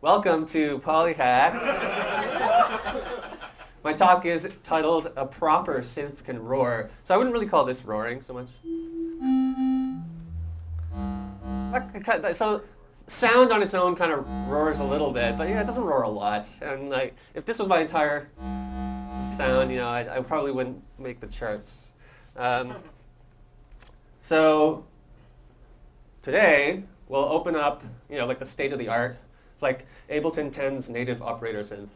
Welcome to Polyhack. My talk is titled "A Proper Synth Can Roar." So I wouldn't really call this roaring so much. So sound on its own kind of roars a little bit, but yeah, it doesn't roar a lot. And like, if this was my entire sound, I probably wouldn't make the charts. So today we'll open up, like the state of the art. It's like Ableton 10's native operator synth.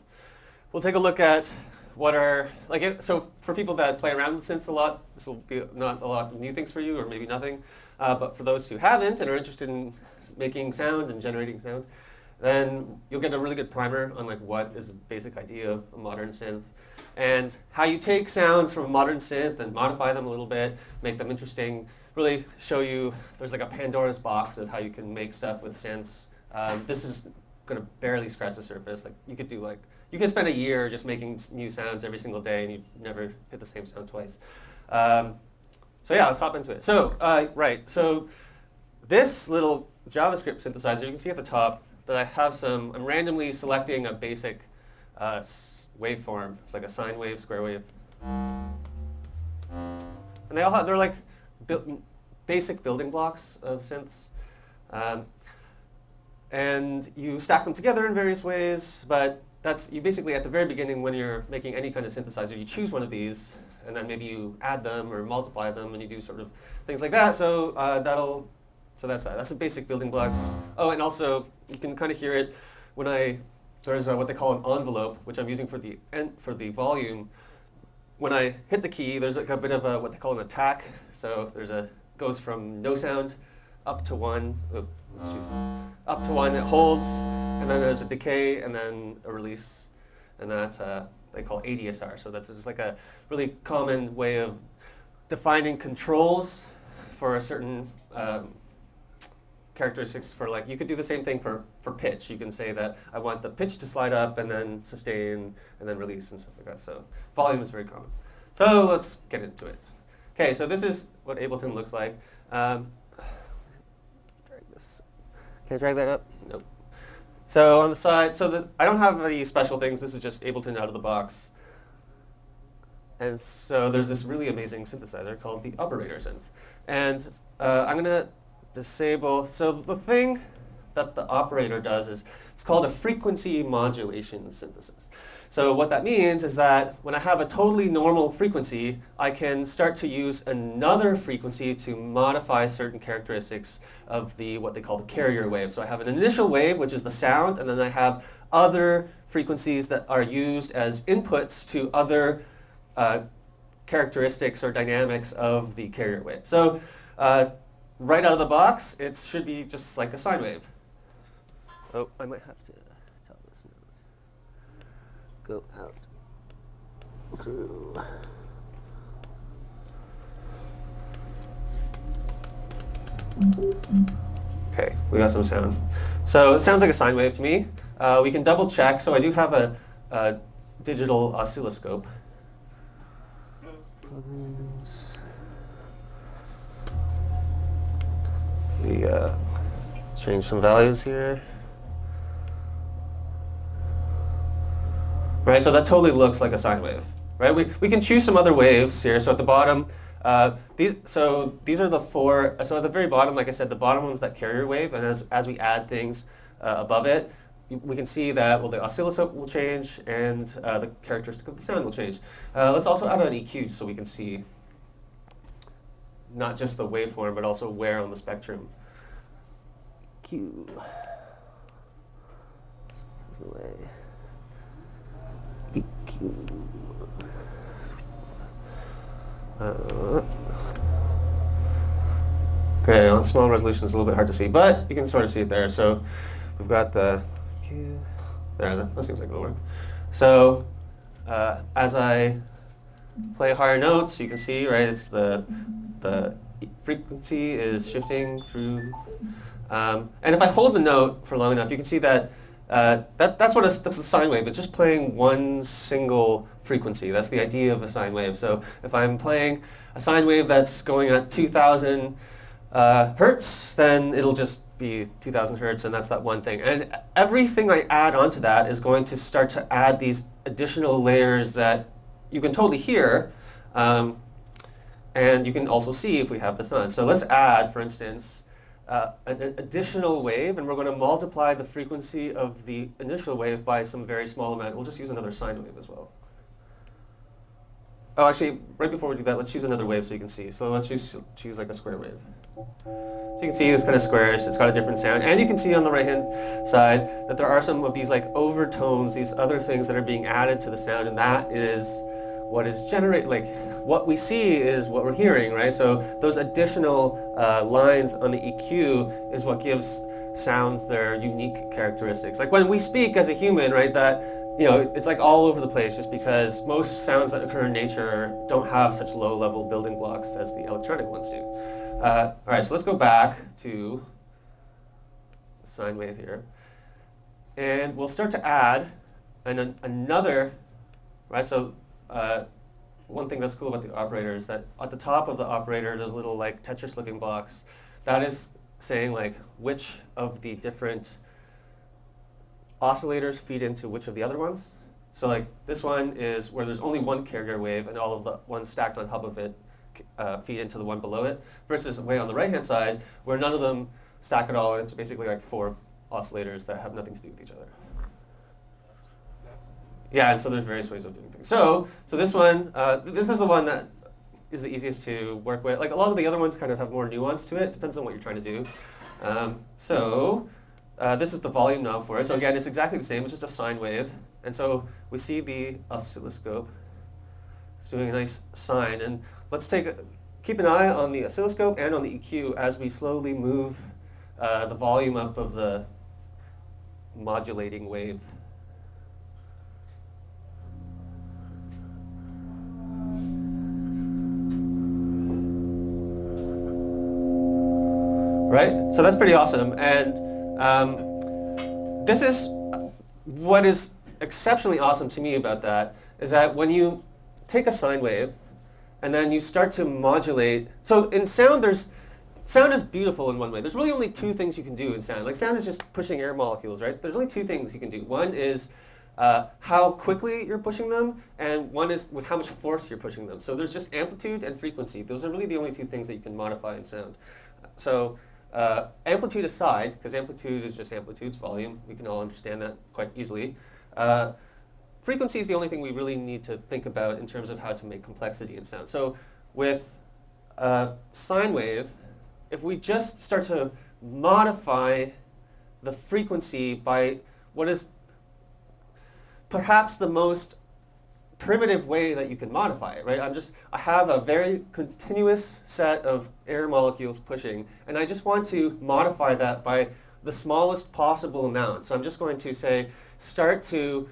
We'll take a look at what are, so for people that play around with synths a lot, this will be not a lot of new things for you, or maybe nothing. But for those who haven't and are interested in making sound and generating sound, then you'll get a really good primer on what is the basic idea of a modern synth, and how you take sounds from a modern synth and modify them a little bit, make them interesting, really show you there's a Pandora's box of how you can make stuff with synths. This is going to barely scratch the surface. You could do you could spend a year just making new sounds every single day and you'd never hit the same sound twice. So yeah, let's hop into it. So, so this little JavaScript synthesizer, you can see at the top that I have I'm randomly selecting a basic waveform. It's like a sine wave, square wave. And they're basic building blocks of synths. And you stack them together in various ways, but you basically, at the very beginning, when you're making any kind of synthesizer, you choose one of these, and then maybe you add them or multiply them, and you do sort of things like that. So that's that. That's the basic building blocks. Oh, and also you can kind of hear it when there's what they call an envelope, which I'm using for the volume. When I hit the key, there's a bit of what they call an attack. So goes from no sound up to one. Up to one, it holds, and then there's a decay, and then a release, and that's they call ADSR. So that's just a really common way of defining controls for a certain characteristics. For you could do the same thing for pitch. You can say that I want the pitch to slide up, and then sustain, and then release, and stuff like that. So volume is very common. So let's get into it. Okay, so this is what Ableton looks like. Can I drag that up? Nope. So on the side, I don't have any special things. This is just Ableton out of the box. And so there's this really amazing synthesizer called the operator synth. And I'm going to disable, so the thing that the operator does is, it's called a frequency modulation synthesis. So what that means is that when I have a totally normal frequency, I can start to use another frequency to modify certain characteristics of what they call the carrier wave. So I have an initial wave, which is the sound, and then I have other frequencies that are used as inputs to other characteristics or dynamics of the carrier wave. So right out of the box, it should be just like a sine wave. Oh, I might have to tell this note. Go out through. Okay, we got some sound. So it sounds like a sine wave to me. We can double check. So I do have a digital oscilloscope. We change some values here. Right, so that totally looks like a sine wave. Right, we can choose some other waves here. So at the bottom, these are the four. So at the very bottom, like I said, the bottom one's that carrier wave, and as we add things above it, we can see that the oscilloscope will change and the characteristic of the sound will change. Let's also add an EQ so we can see not just the waveform, but also where on the spectrum. EQ. This is the way. EQ. Okay, on small resolution it's a little bit hard to see, but you can sort of see it there. So we've got the EQ. There, that seems like it'll work. So as I play higher notes, you can see, right, it's the frequency is shifting through. And if I hold the note for long enough, you can see that that's the sine wave. It's just playing one single frequency. That's the idea of a sine wave. So if I'm playing a sine wave that's going at 2,000 hertz, then it'll just be 2000 hertz, and that's that one thing. And everything I add onto that is going to start to add these additional layers that you can totally hear, and you can also see if we have this on. So let's add, for instance, an additional wave, and we're going to multiply the frequency of the initial wave by some very small amount. We'll just use another sine wave as well. Oh, actually, right before we do that, let's choose another wave so you can see. So let's choose like a square wave. So you can see it's kind of squarish, it's got a different sound. And you can see on the right-hand side that there are some of these like overtones, these other things that are being added to the sound, and that is what is what we see is what we're hearing, right? So those additional lines on the EQ is what gives sounds their unique characteristics. Like when we speak as a human, right, that, it's like all over the place just because most sounds that occur in nature don't have such low-level building blocks as the electronic ones do. All right, so let's go back to the sine wave here. And we'll start to add another, right? So one thing that's cool about the operator is that at the top of the operator, those little like Tetris-looking blocks, that is saying like which of the different oscillators feed into which of the other ones. So like this one is where there's only one carrier wave and all of the ones stacked on top of it feed into the one below it, versus way on the right-hand side where none of them stack at all. It's basically like 4 oscillators that have nothing to do with each other. Yeah, and so there's various ways of doing things. So this one, this is the one that is the easiest to work with. Like a lot of the other ones kind of have more nuance to it. Depends on what you're trying to do. This is the volume knob for it. So again, it's exactly the same. It's just a sine wave. And so we see the oscilloscope. It's doing a nice sine. And let's keep an eye on the oscilloscope and on the EQ as we slowly move the volume up of the modulating wave. Right? So that's pretty awesome. And this is what is exceptionally awesome to me about that, is that when you take a sine wave and then you start to modulate. So in sound, sound is beautiful in one way. There's really only 2 things you can do in sound. Like sound is just pushing air molecules, right? There's only 2 things you can do. One is how quickly you're pushing them, and one is with how much force you're pushing them. So there's just amplitude and frequency. Those are really the only 2 things that you can modify in sound. So amplitude aside, because amplitude is just amplitude's volume, we can all understand that quite easily. Frequency is the only thing we really need to think about in terms of how to make complexity in sound. So with sine wave, if we just start to modify the frequency by what is perhaps the most primitive way that you can modify it, right? I have a very continuous set of air molecules pushing, and I just want to modify that by the smallest possible amount. So I'm just going to say, start to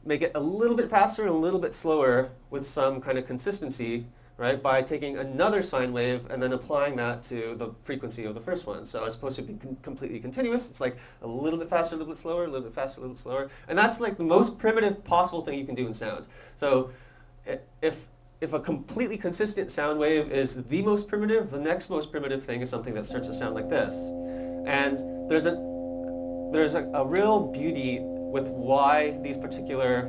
make it a little bit faster and a little bit slower with some kind of consistency, right? By taking another sine wave and then applying that to the frequency of the first one. So as opposed to be completely continuous, it's like a little bit faster, a little bit slower, a little bit faster, a little bit slower. And that's like the most primitive possible thing you can do in sound. So if a completely consistent sound wave is the most primitive, the next most primitive thing is something that starts to sound like this. And there's a real beauty with why these particular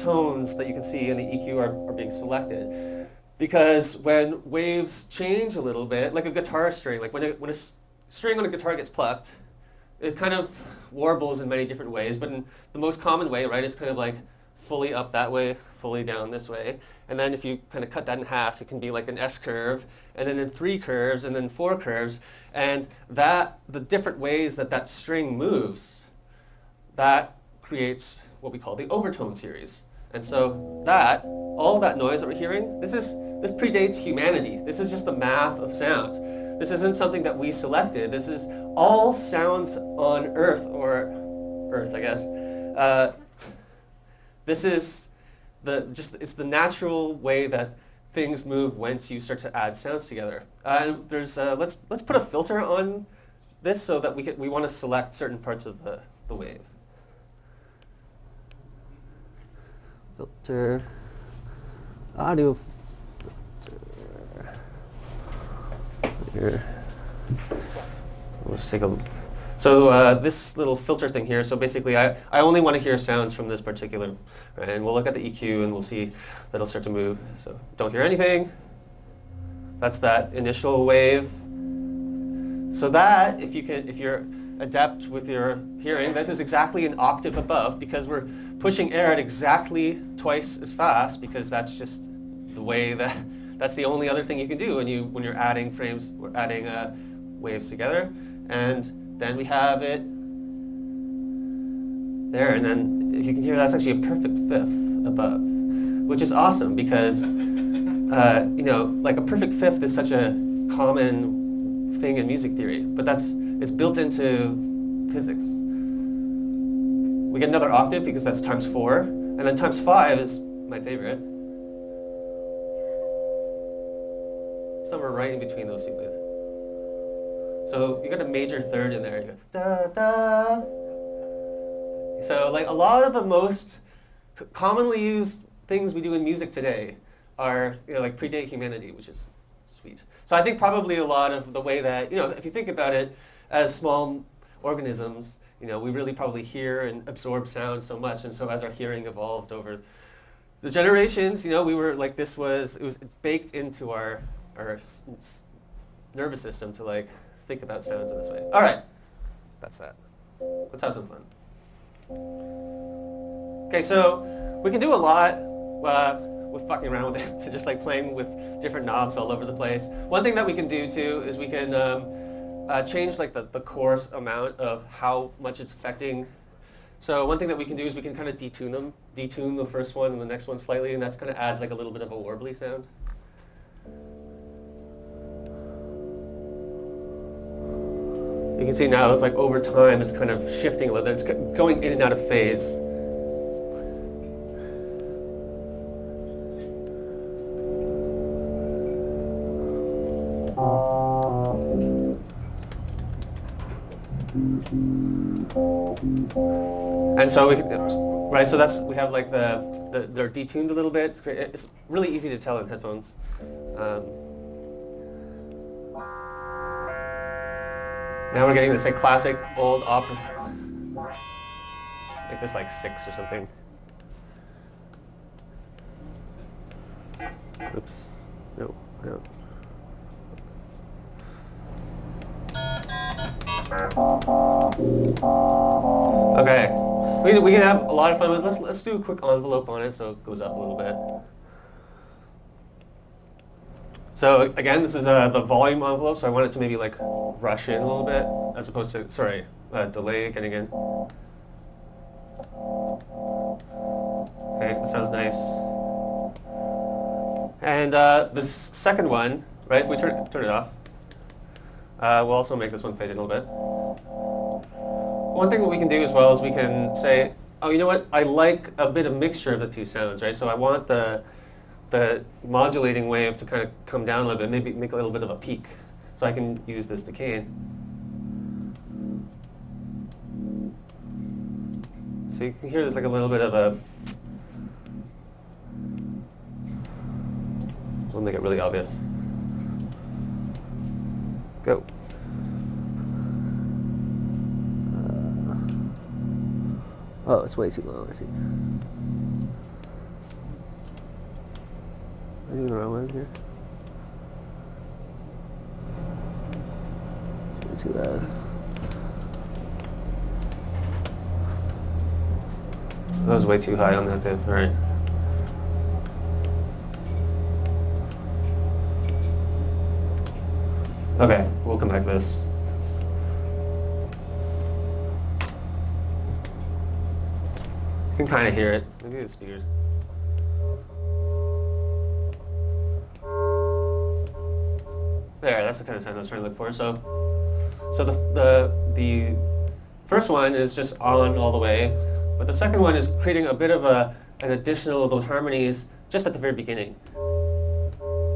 tones that you can see in the EQ are being selected. Because when waves change a little bit, like a guitar string, like when a string on a guitar gets plucked, it kind of warbles in many different ways, but in the most common way, right, it's kind of like fully up that way, fully down this way. And then if you kind of cut that in half, it can be like an S curve, and then in 3 curves, and then 4 curves. And the different ways that string moves, that creates what we call the overtone series. And so all of that noise that we're hearing, this predates humanity. This is just the math of sound. This isn't something that we selected. This is all sounds on Earth, I guess. This is it's the natural way that things move once you start to add sounds together. And there's let's put a filter on this so that we want to select certain parts of the wave. Filter, audio filter. Here. We'll just take a. So this little filter thing here. So basically, I only want to hear sounds from this particular, right? And we'll look at the EQ and we'll see that it'll start to move. So don't hear anything. That's that initial wave. So that if you're adept with your hearing, this is exactly an octave above because we're pushing air at exactly twice as fast because that's just the way that's the only other thing you can do when you're adding frames, we're adding waves together, and then we have it there, and then if you can hear, that's actually a perfect fifth above, which is awesome because like a perfect fifth is such a common thing in music theory, but it's built into physics. We get another octave because that's times 4, and then times 5 is my favorite. Somewhere right in between those two waves. So you got a major third in there. You go da da. So like a lot of the most commonly used things we do in music today are like predate humanity, which is sweet. So I think probably a lot of the way that if you think about it as small organisms, we really probably hear and absorb sound so much, and so as our hearing evolved over the generations, we were like it's baked into our nervous system to like think about sounds in this way. All right, that's that. Let's have some fun. Okay, so we can do a lot with fucking around with it, so just like playing with different knobs all over the place. One thing that we can do too is we can change like the chorus amount of how much it's affecting. So one thing that we can do is we can kind of detune the first one and the next one slightly, and that's kind of adds like a little bit of a warbly sound. You can see now it's like over time it's kind of shifting a little bit. It's going in and out of phase. And so so we have like they're detuned a little bit. It's great. It's really easy to tell in headphones. Now we're getting this like classic old opera. Let's make this like 6 or something. Oops. No, I don't. Okay, we can have a lot of fun with this. Let's do a quick envelope on it so it goes up a little bit. So again, this is the volume envelope, so I want it to maybe like rush in a little bit, as opposed to, delay getting in. Okay, that sounds nice. And this second one, right, if we turn it off, we'll also make this one fade in a little bit. One thing that we can do as well is we can say, oh, you know what, I like a bit of mixture of the two sounds, right? So I want the modulating wave to kind of come down a little bit, maybe make a little bit of a peak. So I can use this decay. So you can hear there's like a little bit of a, we'll make it really obvious. Go. Oh, it's way too low, I see. Am I doing the wrong one here? Too loud. That was way too high on that tip. All right. Okay, we'll come back to this. You can kind of hear it. Maybe the speakers. There, that's the kind of sound I was trying to look for. So the first one is just on all the way, but the second one is creating a bit of an additional of those harmonies just at the very beginning.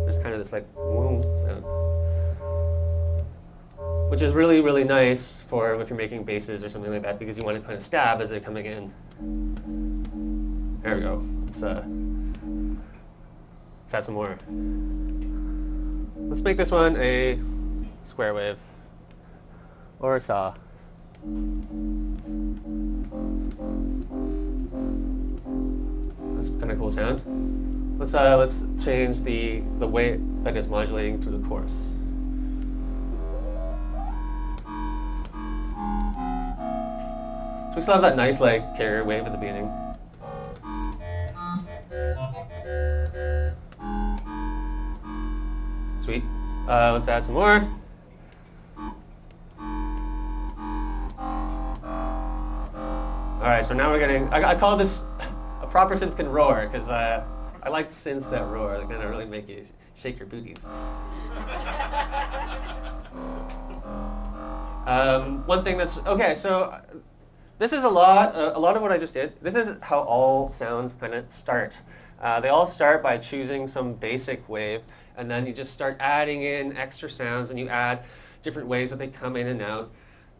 There's kind of this like whoom sound, which is really, really nice for if you're making basses or something like that, because you want to kind of stab as they're coming in. There we go. Let's add some more. Let's make this one a square wave or a saw. That's kind of cool sound. Let's change the way that is modulating through the chorus. So we still have that nice like carrier wave at the beginning. Sweet. Let's add some more. All right, so now we're getting. I call this a proper synth can roar because I like synths that roar. They kind of really make you shake your booties. One thing that's okay. So this is a lot of what I just did. This is how all sounds kind of start. They all start by choosing some basic wave, and then you just start adding in extra sounds, and you add different ways that they come in and out.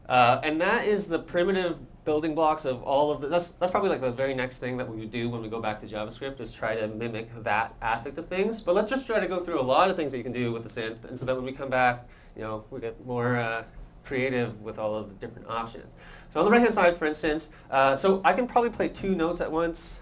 And that is the primitive building blocks of all of the, that's probably like the very next thing that we would do when we go back to JavaScript is try to mimic that aspect of things. But let's just try to go through a lot of things that you can do with the synth, and so that when we come back, we get more creative with all of the different options. So on the right-hand side, for instance, so I can probably play 2 notes at once.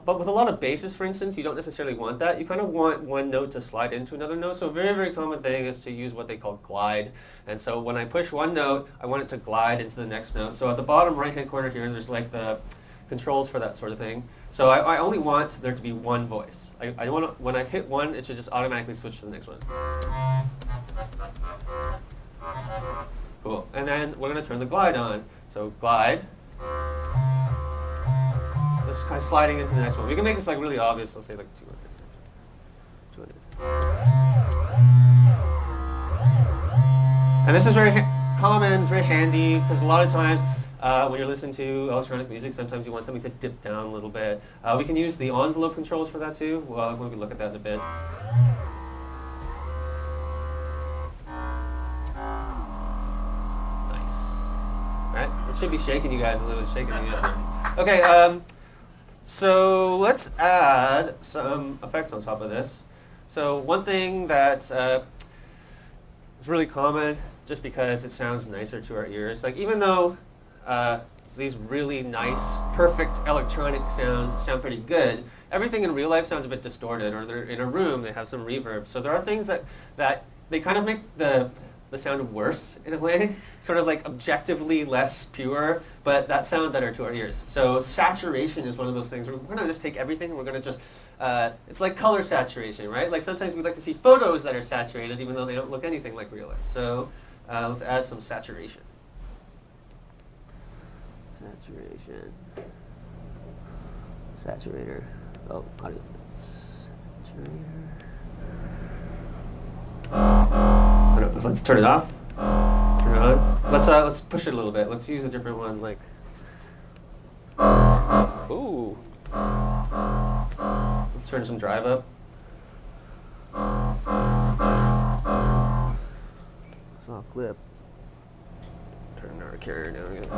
But with a lot of basses, for instance, you don't necessarily want that. You kind of want one note to slide into another note. So a very, very common thing is to use what they call glide. And so when I push one note, I want it to glide into the next note. So at the bottom right-hand corner here, there's like the controls for that sort of thing. So I only want there to be one voice. I want when I hit one, it should just automatically switch to the next one. Cool. And then we're going to turn the glide on. So glide. Just kind of sliding into the next one. We can make this like really obvious. So say like 200. And this is very common. It's very handy because a lot of times when you're listening to electronic music, sometimes you want something to dip down a little bit. We can use the envelope controls for that too. Well, we can look at that in a bit. Nice. All right. It should be shaking you guys as it was shaking me up. Okay. So let's add some effects on top of this. So one thing that is really common, just because it sounds nicer to our ears, like even though these really nice, perfect electronic sounds sound pretty good, everything in real life sounds a bit distorted, or they're in a room, they have some reverb. So there are things that they kind of make the sound worse in a way, sort of like objectively less pure, but that sound better to our ears. So saturation is one of those things where we're going to just take everything and we're going to just, it's like color saturation, right? Like sometimes we like to see photos that are saturated even though they don't look anything like real life. So let's add some saturation. Saturator. Oh, audio effects. Saturator. Let's turn it off. Turn it on. Let's push it a little bit. Let's use a different one, like. Ooh. Let's turn some drive up. Soft clip. Turn our carrier down again.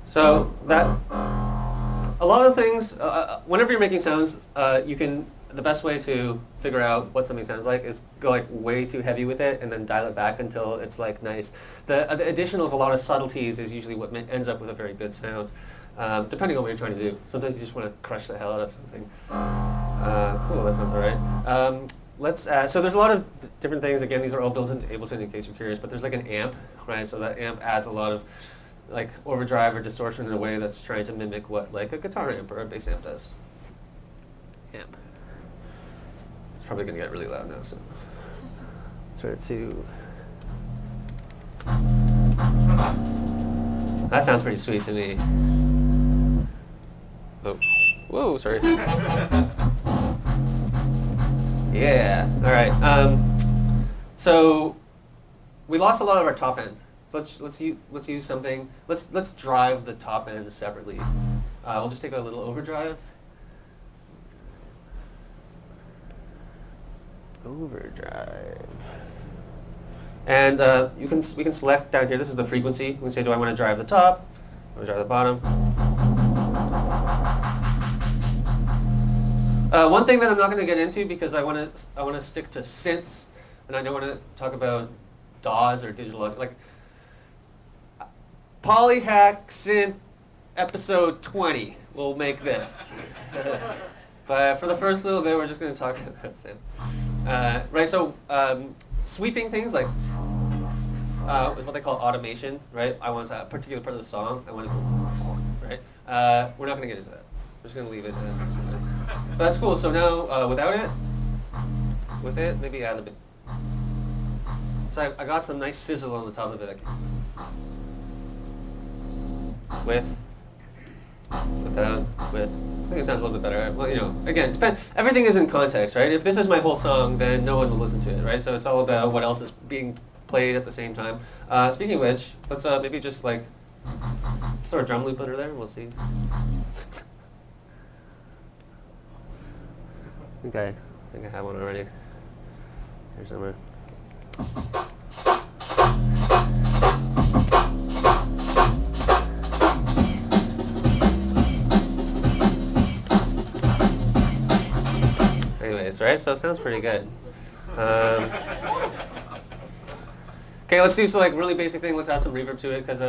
So that a lot of things, whenever you're making sounds, the best way to figure out what something sounds like is go like way too heavy with it and then dial it back until it's like nice. The addition of a lot of subtleties is usually what ends up with a very good sound, depending on what you're trying to do. Sometimes you just want to crush the hell out of something. Cool, that sounds all right. So there's a lot of different things. Again, these are all built into Ableton in case you're curious, but there's like an amp, right? So that amp adds a lot of like overdrive or distortion in a way that's trying to mimic what like a guitar amp or a bass amp does. Amp. It's probably going to get really loud now, so start to. That sounds pretty sweet to me. Oh, whoa, sorry. Yeah. All right. So we lost a lot of our top end. So let's use something. Let's drive the top end separately. We'll just take a little overdrive. And we can select down here. This is the frequency. We can say, do I want to drive the top? Do I want to drive the bottom? One thing that I'm not going to get into because I want to stick to synths, and I don't want to talk about DAWs or digital, like Polyhack Synth episode 20 will make this. But for the first little bit, we're just going to talk about synth. Right, so sweeping things like is what they call automation, right? I want a particular part of the song, I want to go, right? We're not going to get into that. We're just going to leave it as it's really. But that's cool. So now, without it, with it, maybe add a bit. So I got some nice sizzle on the top of it. Without, with. I think it sounds a little bit better. Well, you know, again, everything is in context, right? If this is my whole song, then no one will listen to it, right? So it's all about what else is being played at the same time. Speaking of which, let's maybe just let's throw a drum loop under there and we'll see. I think I have one already. Here's somewhere. Anyways, right? So it sounds pretty good. Okay, let's do like really basic thing. Let's add some reverb to it because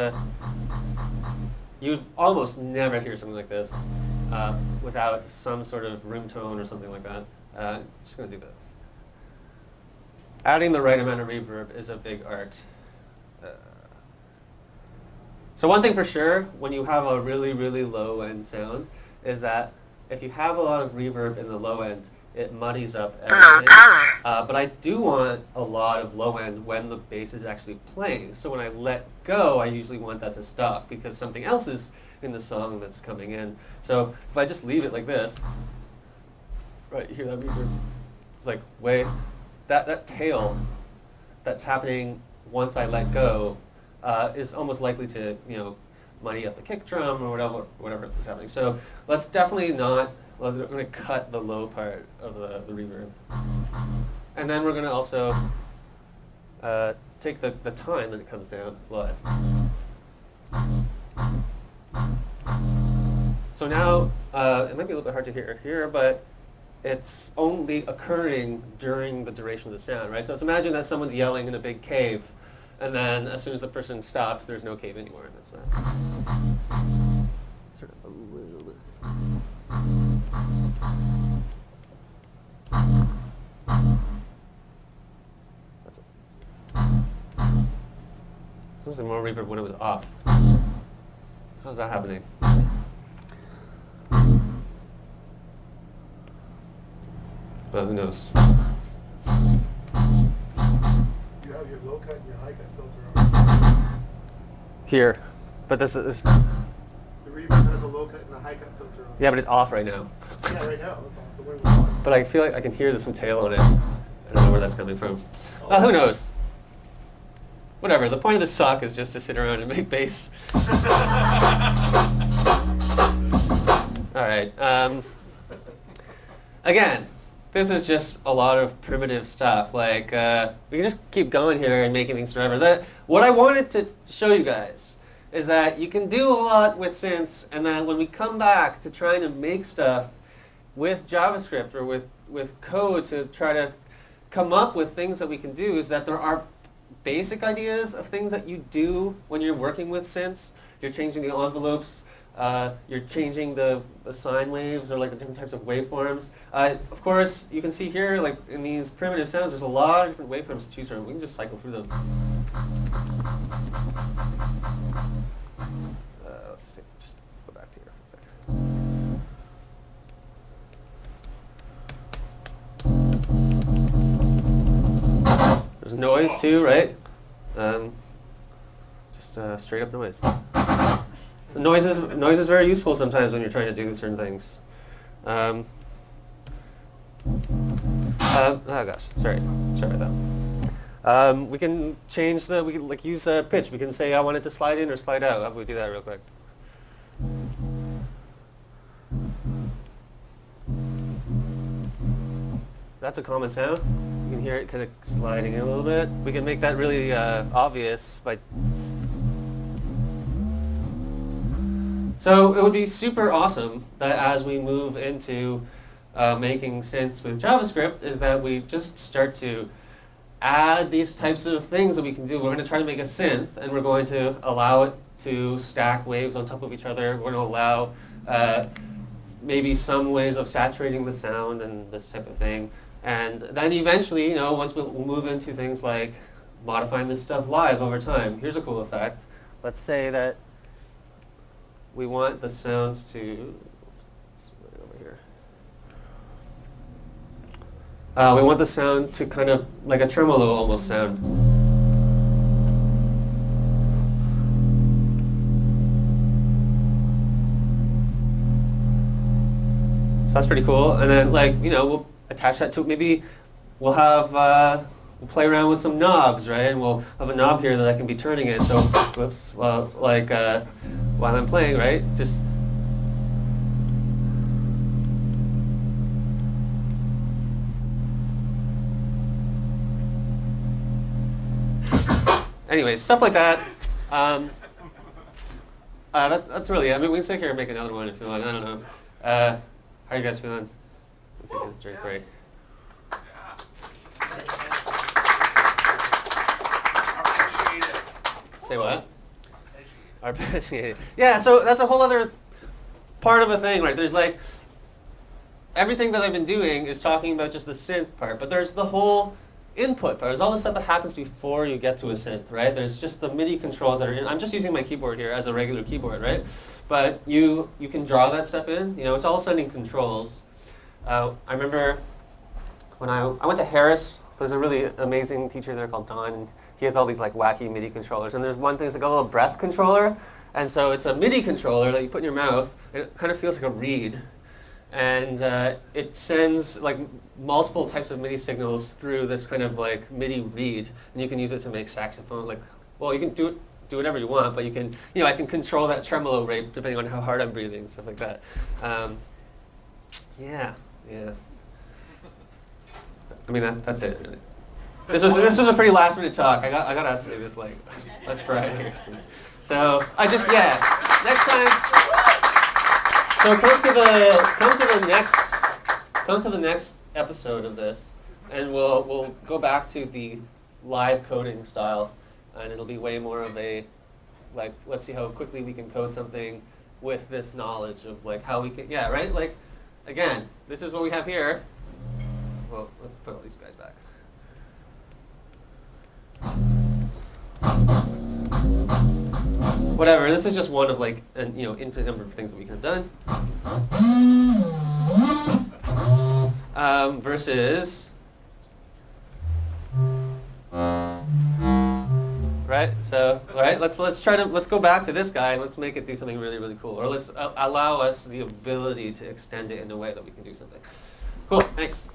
you'd almost never hear something like this without some sort of room tone or something like that. Just gonna do this. Adding the right amount of reverb is a big art. So one thing for sure, when you have a really, really low end sound, is that if you have a lot of reverb in the low end, it muddies up everything. But I do want a lot of low end when the bass is actually playing. So when I let go, I usually want that to stop because something else is in the song that's coming in. So if I just leave it like this, right, you hear that reverb? It's like, wait, that tail that's happening once I let go is almost likely to, muddy up the kick drum or whatever else is happening. So let's definitely not. Well, we're going to cut the low part of the reverb. And then we're going to also take the time that it comes down a lot. So now, it might be a little bit hard to hear here, but it's only occurring during the duration of the sound, right? So let's imagine that someone's yelling in a big cave, and then as soon as the person stops, there's no cave anymore. And that's that. Sort of a little bit. That's it. Sometimes more reverb when it was off. How's that happening? Well, who knows? You have your low cut and your high cut filter on. Here, but this is. The reverb has a low cut and a high cut filter on. Yeah, but it's off right now. Yeah, right now. It's off. The wind was on. But I feel like I can hear some tail on it. I don't know where that's coming from. Who knows? Whatever. The point of this sock is just to sit around and make bass. All right. Again, this is just a lot of primitive stuff. Like we can just keep going here and making things forever. What I wanted to show you guys is that you can do a lot with synths, and then when we come back to trying to make stuff with JavaScript or with code to try to come up with things that we can do, is that there are basic ideas of things that you do when you're working with synths. You're changing the envelopes, you're changing the sine waves or like the different types of waveforms. Of course, you can see here, like in these primitive sounds, there's a lot of different waveforms to choose from. We can just cycle through them. Just go back to here. There's noise too, right? Just straight up noise. So noise is very useful sometimes when you're trying to do certain things. Oh gosh, sorry about that. We can change we can use pitch. We can say I want it to slide in or slide out. How about we do that real quick? That's a common sound. You can hear it kind of sliding in a little bit. We can make that really obvious by. So it would be super awesome that as we move into making synths with JavaScript, is that we just start to add these types of things that we can do. We're going to try to make a synth, and we're going to allow it to stack waves on top of each other. We're going to allow maybe some ways of saturating the sound and this type of thing. And then eventually, you know, once we'll move into things like modifying this stuff live over time. Here's a cool effect. Let's say that we want the sound to, let's right over here. We want the sound to kind of like a tremolo almost sound. So that's pretty cool. And then, like, you know, we'll attach that to, maybe we'll have, we'll play around with some knobs, right? And we'll have a knob here that I can be turning it. So, whoops, well, like, while I'm playing, right? Just. Anyway, stuff like that. That's really it. I mean, we can sit here and make another one if you want. I don't know. How are you guys feeling? We'll take a drink break. Say what? Arpeggiated. Yeah, so that's a whole other part of a thing, right? There's like, everything that I've been doing is talking about just the synth part, but there's the whole input part. There's all the stuff that happens before you get to a synth, right? There's just the MIDI controls that are in. I'm just using my keyboard here as a regular keyboard, right? But you can draw that stuff in. You know, it's all sending controls. I remember when I went to Harris, there's a really amazing teacher there called Don, and he has all these like wacky MIDI controllers. And there's one thing, it's like a little breath controller. And so it's a MIDI controller that you put in your mouth, and it kind of feels like a reed. And it sends like multiple types of MIDI signals through this kind of like MIDI reed, and you can use it to make saxophone. Like, well, you can do whatever you want, but you can, you know, I can control that tremolo rate depending on how hard I'm breathing, stuff like that. Yeah. I mean, that's it. Really. This was a pretty last minute talk. I got to say this like left right here. So I just next time. So come to the next episode of this, and we'll go back to the live coding style, and it'll be way more of a like, let's see how quickly we can code something with this knowledge of like how we can, right? Like, again, this is what we have here. Well, let's put all these guys back. Whatever, this is just one of like an infinite number of things that we can have done. Versus, right? So, let's go back to this guy and let's make it do something really, really cool. Or let's allow us the ability to extend it in a way that we can do something. Cool, thanks.